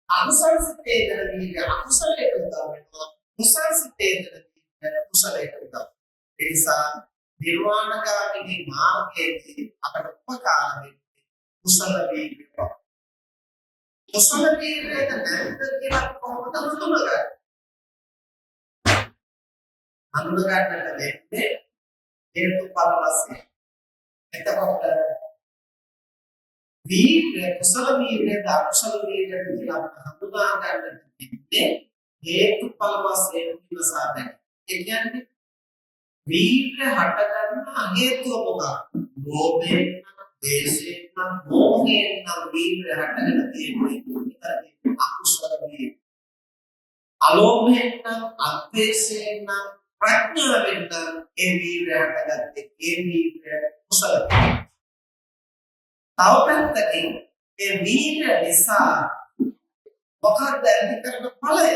අකුසල සිතේ දෙන වීර්ය අකුසලයට උදව් වෙනවා. කුසල සිතේ දෙන වීර්ය කුසලයට උදව් වෙනවා. ඒ නිසා නිර්වාණගාමිනී මාර්ගයේදී අපට උපකාර වෙන්නේ කුසල වීර්යය. කුසල වීර්යය නැත්නම් කියලා කොහොමද හඳුනගන්නේ? හඳුනගන්නට වෙන්නේ හේතුඵල වශයෙන්. එතකොට වීර්ය කුසල වීර්යය අකුසල වීර්යය කියලා හඳුනා ගන්නට වෙන්නේ හේතුඵල වශයෙන් විමසා බැලීම. ඒ කියන්නේ වීර්ය හටගන්න හේතුව මොකක්ද? ලෝභයෙන්, දේශයෙන් නම් මොහයෙන් නම් වීර්ය හටගෙන තියෙන්නේ අකුසල වීර්ය. අලෝභයෙන් නම් අද්වේෂයෙන් නම් ප්‍රඥාවෙන් නම් ඒ වීර්ය හටගත්තේ ඒ වීර්ය කුසල. තව පැත්තකින් ඒ වීර්ය නිසා මොකක්ද ඇති කරන ඵලය?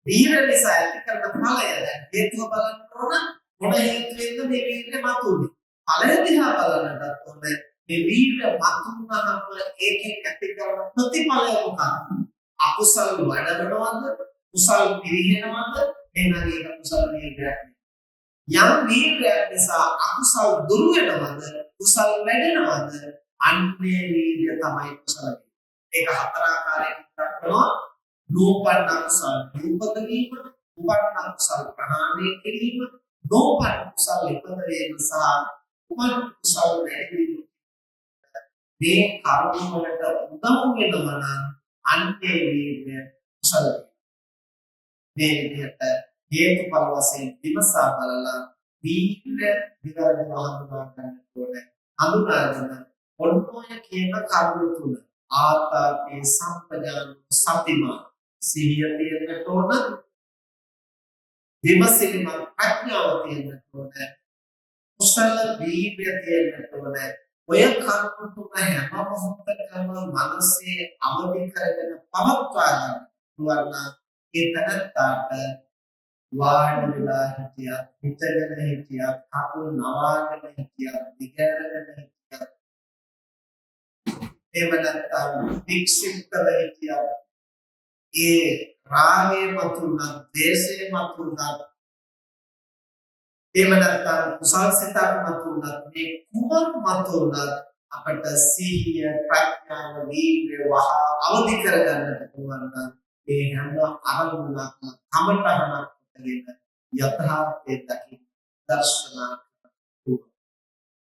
වීර්ය නිසා ඇති කරන ඵලය දැන් හේතුව බලන්න ඕන මොන හේතුවෙන්ද මේ වීර්ය මතුනේ? ඵලය දිහා බලන්නටත් ඕනේ. මේ වීර්ය මතුනහම ඒකෙන් ඇති කරන ප්‍රතිඵලය මොකක්ද? අකුසල් වඩනවද? කුසල් පිරිනවද? එහෙනම් ඒක කුසල වීර්යයක්. යම් වීර්යයක් නිසා අකුසල් දුරු වෙනවද? කුසල් වැඩෙනවද? අන්නේ වීර්ය තමයි කුසල වීර්ය. ඒක හතර ආකාරයකින් දක්වනවා. නෝපන්න කුසල් නිපද වීම, උපන්න කුසල් ප්‍රහාණය කිරීම, නෝපන්න කුසල් ඉපද වීම සහ උපන්න කුසල් වැඩි වීම. මේ කර්ම වලට උදව් වෙනවා නම් අන්තේ වීර්ය කුසල. මේ විදිහට හේතුඵල වශයෙන් විමසා බලලා වීර්ය විවරණ හඳුනා ගන්න ඕනේ. හඳුනාගෙන ඔන්නෝය කියන කරුණු තුන ආතාපේ සම්පජාන සතිමා සිහිය තියෙන්නට ඕන, විමසිලිමත් ප්‍රඥාව තියෙන්නට ඕන, කුසල වීර්ය තියෙන්නට ඕන. ඔය කරුණු තුන හැම මොහොතකම මනසේ අවදි කරගෙන පවත්වා ගන්න පුළුවන් නම් ඒ තනත්තාට වාඩි වෙලා හිටියත්, හිටගෙන හිටියත්, කකුල් නවාගෙන හිටියත්, දිගහැරගෙන හිටියත්, එහෙම නැත්නම් වික්ෂිප්තව හිටියත්, ඒ රාගයේ මතුනත්, ද්වේෂයේ මතුනත්, එහෙම නැත්නම් කුසල් සිතක් මතුනත්, මේ කුමක් මතුනත් අපට සිහිය, ප්‍රඥාව, වීර්ය වහා අවදි කරගන්නට පුළුවන් නම් ඒ හැම අරමුණක්ම කමටහනක් කොටගෙන යථාර්ථයේ දකින්න දර්ශනා කරනවා.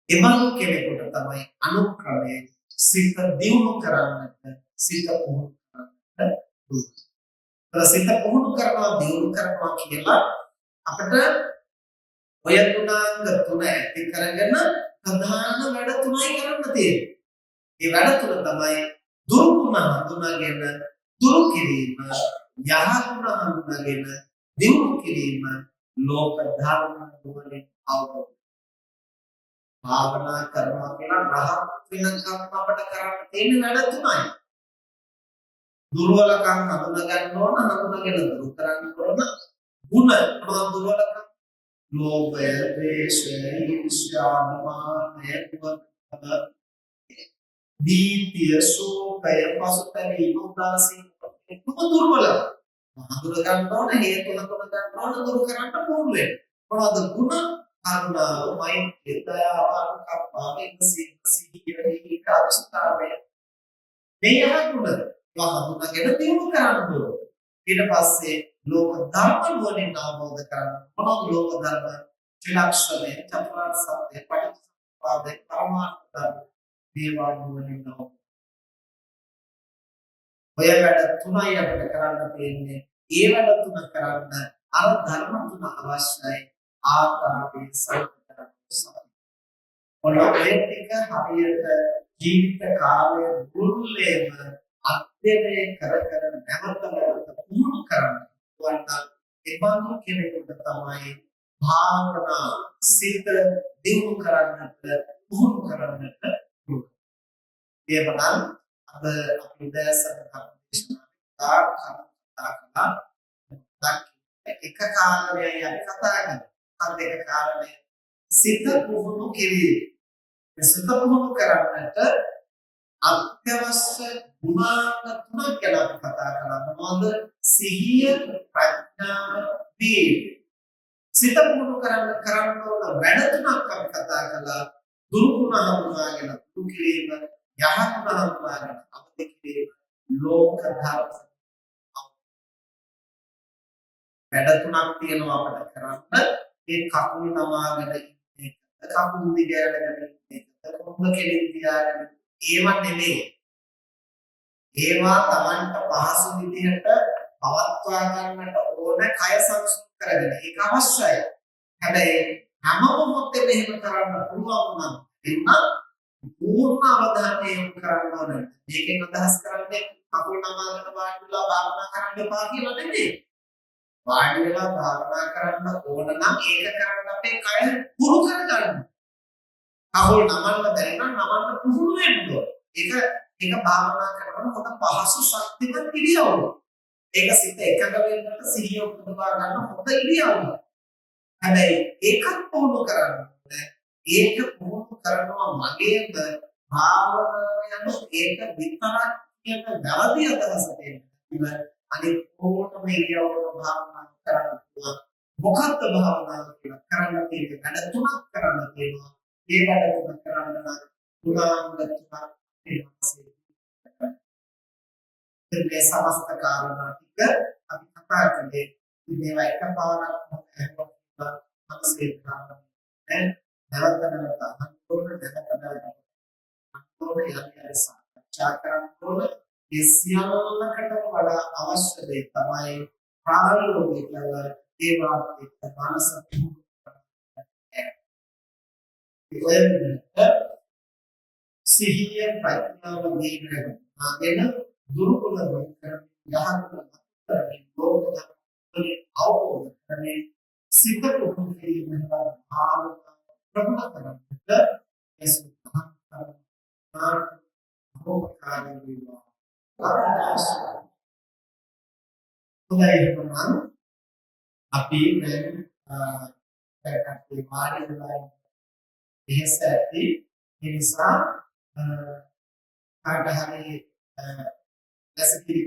එබඳු කෙනෙකුට තමයි අනුක්‍රමයෙන් සිත දියුණු කරන්නට, සිත පුහුණු කරන්නට පුළුවන්. සිත පුහුණු කරනවා, දියුණු කරනවා කියලා අපිට ඔය ගුණාංග තුන ඇති කරගෙන ප්‍රධාන වැඩ තුනයි කරන්න තියෙන්නේ. ඒ වැඩ තුන තමයි දුරු ගුණ හඳුනාගෙන දුරු කිරීම, යහ ගුණ හඳුනාගෙන දියුණු කිරීම, ලෝක ධර්ම නුවණින් අවබෝධ. භාවනා කරනවා කියලා රහත් වෙනකම් අපට කරන්න තියෙන වැඩ තුනයි. දුර්වලකම් හඳුනා ගන්න ඕන, හඳුනාගෙන දුරු කරන්න ඕන. ගුණ මොනවද දුර්වලකම්? ලෝභය, ද්වේෂය, ඊර්ෂ්‍යා, මානය, දීප්තිය, සෝකය, පසුතැවීම, උදාසීන එක්කම දුර්වලකම්. හඳුනා ගන්න ඕන, හේතු හඳුනා ගන්න ඕන, දුරු කරන්න පුළුවන් වෙන්න. මොනවද ගුණ? කරුණාව, මෛත්‍රිය, දයාව, අනුකම්පාව, සිහිය, කාර්යසුතාවය. මේ යහ ගුණ හඳුනාගෙන දියුණු කරන්න ඕන. ඊට පස්සේ ලෝක ධර්ම නුවණින් අවබෝධ කරගන්න. මොනවද ලෝක ධර්ම? ත්‍රිලක්ෂණය, චතුරාර්ය සත්‍ය, පටිච්චසමුප්පාදය, පරමාර්ථ ධර්ම. මේවා නුවණින් අවබෝධ. ඔය වැඩ තුනයි අපිට කරන්න තියෙන්නේ. ඒ වැඩ තුන කරන්න අර ධර්ම තුන අවශ්‍යයි. ආතාපේ සම්පතන. ඔය ටික හරියට ජීවිත කාලය මුළුල්ලේම අධ්‍යයනය කර නැවත පුහුණු කරන්න පුළුවන්. එබඳු කෙනෙකුට තමයි භාවනා සිත දියුණු කරන්නට, පුහුණු කරන්නට පුළුවන්. එබනම් අද අපි දැසක එක කාරණයක් අපි කතා කරනවා. අද එක කාරණේ සිත පුහුණු කිරීම. සිත පුහුණු කරන්නට අත්‍යවශ්‍ය ගුණාංග තුනක් ගැන අපි කතා කරනවා. මොනවද? සිහිය, ප්‍රඥාව, වීර්යය. සිත පුහුණු කරන්න ඕන වැඩ තුනක් අපි කතා කළා. දුරු ගුණ හඳුනාගෙන දුරු කිරීම, යහ ගුණ හඳුනාගෙන අවදි කිරීම, ලෝක ධර්ම. වැඩ තුනක් තියෙනවා අපිට කරන්න. ඒ කකුල් නමාගෙන ඉන්නේ, කකුල් දිගෑරගෙන ඉන්නේ, කොහොම කෙලින් තියාගෙන ඒව නෙමෙයි. ඒවා Tamanට පහසු විදිහට පවත්වා ගන්නට ඕන කය සංසුන් කරගෙන. ඒක අවශ්‍යයි. හැබැයි හැම මොහොතේම එහෙම කරන්න පුළුවන් නම් එන්න පූර්ණ අවධානය යොමු කරන්න ඕනේ. මේකෙන් අදහස් කරන්නේ කකුල් නමාගෙන වාඩි වෙලා භාවනා කරන්න එපා කියලා නෙමෙයි. වාඩි වෙලා භාවනා කරන්න ඕන නම් ඒක කරන්න අපේ කය පුරු කරගන්න. කකුල් නමන්න බැරි නම් නමන්න පුහුණු වෙන්න ඕන. ඒක භාවනා කරනකොට හොඳ පහසු ශක්තිමත් ඉරියව්වක්. ඒක සිත එකඟ වෙන්නට සිහිය උපදවා ගන්න හොඳ ඉරියව්වක්. හැබැයි ඒකත් පුහුණු කරන්න ඕනේ. ඒක පුහුණු කරනවා මගේම භාවනාව යන ඒක විතරක් කියන වැරදි අදහසක් එන්නේ. අනිත් ඕනම ඉරියව්වක භාවනා කරන්න පුළුවන්. මොකක්ද භාවනාව කියලා කරන්න තියෙන්නේ? වැඩ තුනක් කරන්න තියෙනවා. ඒ වැඩ තුන කරන්න නම් ගුණාංග තුනක් තියෙනවා. මේ සමස්ත කාරණා ටික අපි කතා කරන්නේ මේවා එකපාරක් මනසේ දාන්න නැවත නැවත අහන්න යන්නේ සාකච්ඡා කරන්න ඕන. ඒ සියල්ලකටම වඩා අවශ්‍ය දේ තමයි ප්‍රායෝගික ඒ වාක්‍යයට මානස සිහිය ප්‍රඥාව දීගෙන ආගෙන දුරුකල කරන යහපත් කරමින් බෝධි අවබෝධ කරන්නේ සිත පුහුණු කිරීමෙන් භාව ප්‍රබල කරන්නට ඒ සුද්ධ භෝකාරී වේවා. උදාහරණ අපි දැන් කටේ වාඩි වෙලා ඉහස ඇති නිසා කාට හරි දැසකිරි